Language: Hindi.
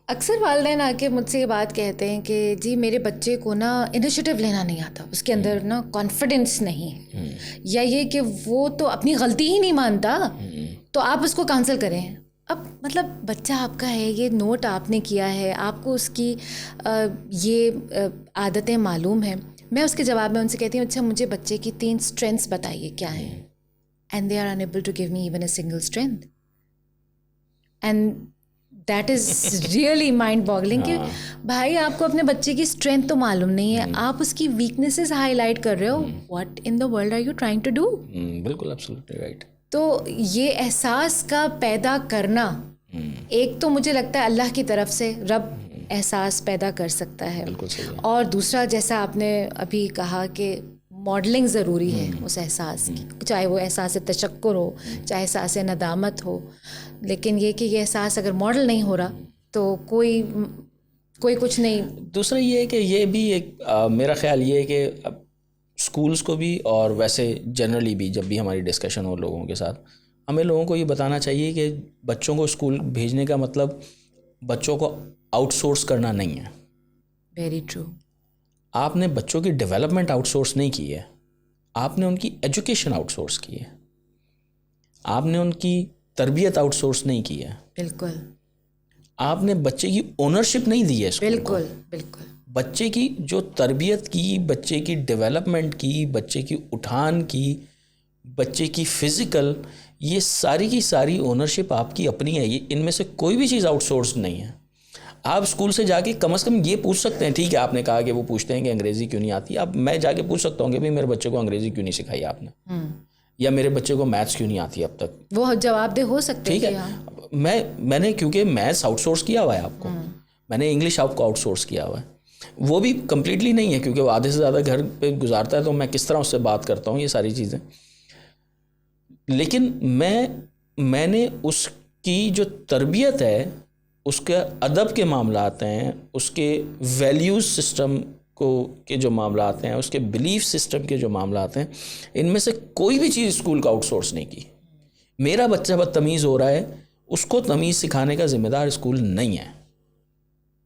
अक्सर वालिदैन आके मुझसे ये बात कहते हैं कि जी मेरे बच्चे को ना इनिशिएटिव लेना नहीं आता, उसके अंदर ना कॉन्फिडेंस नहीं है, या ये कि वो तो अपनी गलती ही नहीं मानता, तो आप उसको काउंसल करें। अब मतलब बच्चा आपका है, ये नोट आपने किया है, आपको उसकी ये आदतें मालूम है। मैं उसके जवाब में उनसे कहती हूँ अच्छा मुझे बच्चे की 3 स्ट्रेंथ्स बताइए क्या हैं, and they are unable to give me even a single strength, and that is really mind boggling कि भाई आपको अपने बच्चे की स्ट्रेंथ तो मालूम नहीं है, आप उसकी वीकनेसेस हाईलाइट कर रहे हो। What in the world are you trying to do? बिल्कुल, एब्सोल्युटली राइट। तो ये एहसास का पैदा करना, एक तो मुझे लगता है अल्लाह की तरफ से रब एहसास पैदा कर सकता है, बिल्कुल सही है। और दूसरा जैसा आपने अभी कहा कि मॉडलिंग ज़रूरी है उस एहसास की, चाहे वो एहसास तशक्कुर हो, चाहे एहसास नदामत हो, लेकिन ये कि ये एहसास अगर मॉडल नहीं हो रहा तो कोई कुछ नहीं। दूसरा ये है कि ये भी एक मेरा ख्याल ये है कि अब स्कूल्स को भी और वैसे जनरली भी जब भी हमारी डिस्कशन हो लोगों के साथ, हमें लोगों को ये बताना चाहिए कि बच्चों को स्कूल भेजने का मतलब बच्चों को आउटसोर्स करना नहीं है। Very true. आपने बच्चों की डेवलपमेंट आउटसोर्स नहीं की है, आपने उनकी एजुकेशन आउटसोर्स की है, आपने उनकी तरबियत आउटसोर्स नहीं की है। बिल्कुल। आपने बच्चे की ओनरशिप नहीं दी है स्कूल को। बिल्कुल बिल्कुल। बच्चे की जो तरबियत की, बच्चे की डेवलपमेंट की, बच्चे की उठान की, बच्चे की फ़िज़िकल, ये सारी की सारी ओनरशिप आपकी अपनी है। ये इनमें से कोई भी चीज़ आउटसोर्स नहीं है। आप स्कूल से जाके कम से कम ये पूछ सकते हैं, ठीक है आपने कहा कि वो पूछते हैं कि अंग्रेज़ी क्यों नहीं आती, अब मैं जाके पूछ सकता हूँ कि भाई मेरे बच्चे को अंग्रेज़ी क्यों नहीं सिखाई आपने, या मेरे बच्चे को मैथ्स क्यों नहीं आती अब तक। वो जवाबदेह हो सकते हैं। ठीक है, मैंने क्योंकि मैथ्स आउटसोर्स किया हुआ है आपको, मैंने इंग्लिश आपको आउटसोर्स किया हुआ है, वो भी कंप्लीटली नहीं है क्योंकि वो आधे से ज़्यादा घर पे गुजारता है, तो मैं किस तरह उससे बात करता हूँ, ये सारी चीज़ें। लेकिन मैंने उसकी जो तरबियत है, उसके अदब के मामलात हैं, उसके वैल्यूज़ सिस्टम को के जो मामलात हैं, उसके बिलीफ सिस्टम के जो मामलात हैं, इनमें से कोई भी चीज़ स्कूल का आउटसोर्स नहीं की। मेरा बच्चा बदतमीज़ हो रहा है, उसको तमीज़ सिखाने का ज़िम्मेदार स्कूल नहीं है।